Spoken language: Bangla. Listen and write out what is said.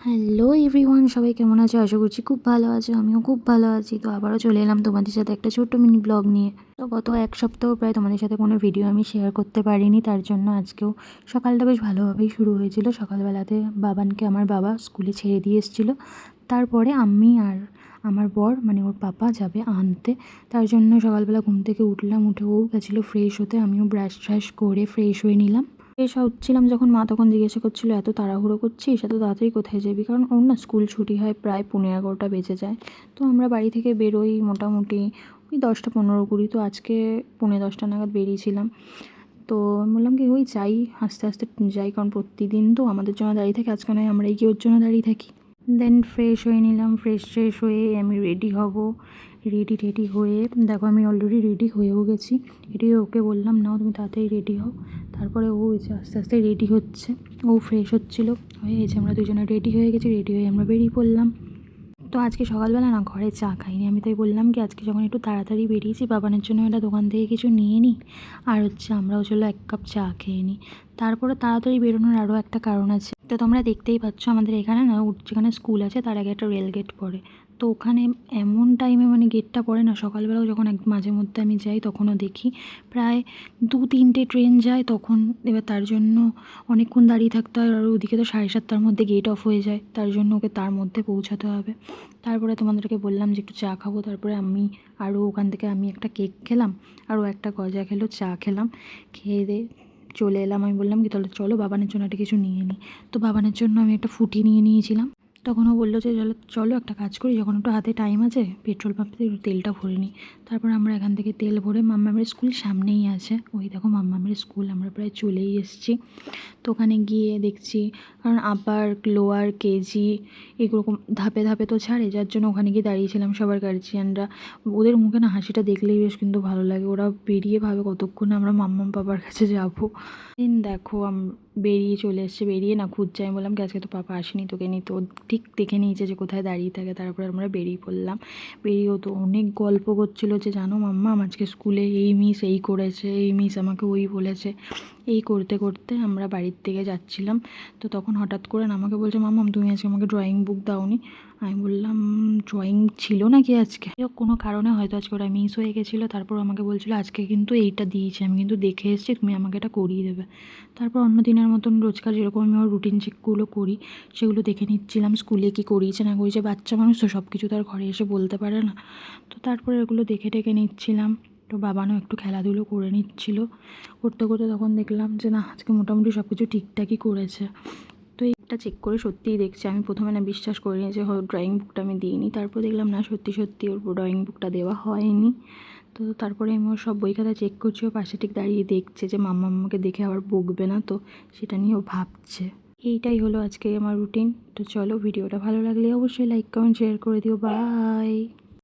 হ্যালো এভরিওয়ান, সবাই কেমন আছো? আশা করছি খুব ভালো আছো। আমিও খুব ভালো আছি। তো আবারও চলে এলাম তোমাদের সাথে একটা ছোট্ট মিনি ব্লগ নিয়ে। তো গত এক সপ্তাহ প্রায় তোমাদের সাথে কোনো ভিডিও আমি শেয়ার করতে পারিনি, তার জন্য আজকেও সকালটা বেশ ভালোভাবেই শুরু হয়েছিল। সকালবেলাতে বাবানকে আমার বাবা স্কুলে ছেড়ে দিয়ে এসেছিলো। তারপরে আমি আর আমার বর মানে ওর পাপা যাবে আনতে, তার জন্য সকালবেলা ঘুম থেকে উঠলাম। উঠে ও গেছিলো ফ্রেশ হতে, আমিও ব্রাশ ট্রাশ করে ফ্রেশ হয়ে নিলাম। ফ্রেশ হচ্ছিলাম যখন মা তখন জিজ্ঞাসা করছিলো, এত তাড়াহুড়ো করছিস, এত তাড়াতাড়ি কোথায় যাবি? কারণ ওর না স্কুল ছুটি হয় প্রায় 11:30 বেজে যায়। তো আমরা বাড়ি থেকে বেরোই মোটামুটি ওই 10টা 15-20। তো আজকে 10:45 নাগাদ বেরিয়েছিলাম। তো আমি বললাম কি ওই যাই, আস্তে আস্তে যাই, কারণ প্রতিদিন তো আমাদের জন্য দাঁড়িয়ে থাকে, আজকে নয় আমরা গিয়ে ওর জন্য দাঁড়িয়ে থাকি। দেন ফ্রেশ হয়ে নিলাম। ফ্রেশ হয়ে আমি রেডি হব। রেডি হয়ে দেখো আমি অলরেডি রেডি হয়েও গেছি। ওকে বললাম নাও তুমি তাড়াতাড়ি রেডি হও। তারপরে ও এই যে আস্তে আস্তে রেডি হচ্ছে, ও ফ্রেশ হচ্ছিলো। হয়ে গেছে, আমরা দুজনে রেডি হয়ে গেছি। রেডি হয়ে আমরা বেরিয়ে পড়লাম। তো আজকে সকালবেলা না ঘরে চা খাইনি আমি, তাই বললাম কি আজকে যখন একটু তাড়াতাড়ি বেরিয়েছি বাবানের জন্য একটা দোকান থেকে কিছু নিয়ে নিই, আর আমরাও চলো 1 কাপ চা খেয়ে নিই। তারপরে তাড়াতাড়ি বেরোনোর আরও একটা কারণ আছে। তো তোমরা দেখতেই পাচ্ছ আমাদের এখানে না যেখানে স্কুল আছে তার আগে একটা রেল গেট পড়ে। তো ওখানে এমন টাইমে মানে গেটটা পড়ে না, সকালবেলাও যখন মাঝে মধ্যে আমি যাই তখনও দেখি প্রায় 2-3টে ট্রেন যায় তখন। এবার তার জন্য অনেকক্ষণ দাঁড়িয়ে থাকতে হয়, আর ওদিকে তো 7:30টার মধ্যে গেট অফ হয়ে যায়, তার জন্য ওকে তার মধ্যে পৌঁছাতে হবে। তারপরে তোমাদেরকে বললাম যে একটু চা খাবো। তারপরে আমি আরও ওখান থেকে আমি একটা কেক খেলাম, আরও একটা গজা খেলো, চা খেলাম। খেয়ে দিয়ে চলে এলাম। আমি বললাম কি তাহলে চলো বাবানের জন্য একটা কিছু নিয়ে নিই। তো বাবানের জন্য আমি একটা ফুটি নিয়ে নিয়েছিলাম। তখন ও বললো যে চলো চলো একটা কাজ করি, যখন একটু হাতে টাইম আছে পেট্রোল পাম্পে একটু তেলটা ভরে নিই। তারপর আমরা এখান থেকে তেল ভরে, মাম্মামের স্কুল সামনেই আছে, ওই দেখো মাম্মামের স্কুল, আমরা প্রায় চলেই এসেছি। তো ওখানে গিয়ে দেখছি, কারণ আপার লোয়ার কেজি এরকম ধাপে ধাপে তো ছাড়ে, যার জন্য ওখানে গিয়ে দাঁড়িয়েছিলাম। সবার গার্জিয়ানরা, ওদের মুখে না হাসিটা দেখলেই বেশ কিন্তু ভালো লাগে। ওরা বেরিয়ে ভাবে কতক্ষণে আমরা মাম্মাম পাপার কাছে যাবো। দেখো বেরিয়ে চলে এসছে, বেরিয়ে না খুঁজছে। আমি বললাম কি আজকে তো পাপা আসেনি, তোকে নিয়ে। তো ঠিক দেখে নিয়েছে যে কোথায় দাঁড়িয়ে থাকে। তারপরে আমরা বেরিয়ে পড়লাম। বেরিয়েও তো অনেক গল্প করছিলো যে জানো মাম্মা আজকে স্কুলে এই মিস এই করেছে, এই মিস আমাকে ওই বলেছে। এই করতে করতে আমরা বাড়ির থেকে যাচ্ছিলাম। তো তখন হঠাৎ করে আমাকে বলছে মাম্মাম তুমি আজকে আমাকে ড্রয়িং বুক দাওনি। আমি বললাম ড্রয়িং ছিল নাকি আজকে, কোনো কারণে হয়তো আজকে ওটা মিস হয়ে গেছিলো। তারপর আমাকে বলছিলো আজকে কিন্তু এইটা দিয়েছি, আমি কিন্তু দেখে এসেছি, তুমি আমাকে এটা করিয়ে দেবে। তারপর অন্য দিনের মতন রোজকার যেরকম আমি আমার রুটিন চেকগুলো করি সেগুলো দেখে নিচ্ছিলাম, স্কুলে কী করিয়েছে না করিয়েছে। বাচ্চা মানুষ তো সব কিছু তার ঘরে এসে বলতে পারে না। তো তারপরে এগুলো দেখে টেকে নিচ্ছিলাম। তো বাবানও একটু খেলাধুলো করে নিচ্ছিল। করতে করতে তখন দেখলাম যে না আজকে মোটামুটি সব কিছু ঠিকঠাকই করেছে। তো এইটা চেক করে সত্যিই দেখছি, আমি প্রথমে না বিশ্বাস করিনি যে ড্রয়িং বুকটা আমি দিইনি। তারপর দেখলাম না সত্যি ওর ড্রয়িং বুকটা দেওয়া হয়নি। তো তারপরে আমি ওর সব বই খাতা চেক করছি, ও পাশে ঠিক দাঁড়িয়ে দেখছে যে মাম্মাকে দেখে আবার বকবে না, তো সেটা নিয়েও ভাবছে। এইটাই হলো আজকে আমার রুটিন। তো চলো ভিডিওটা ভালো লাগলে অবশ্যই লাইক কমেন্ট শেয়ার করে দিও। বাই।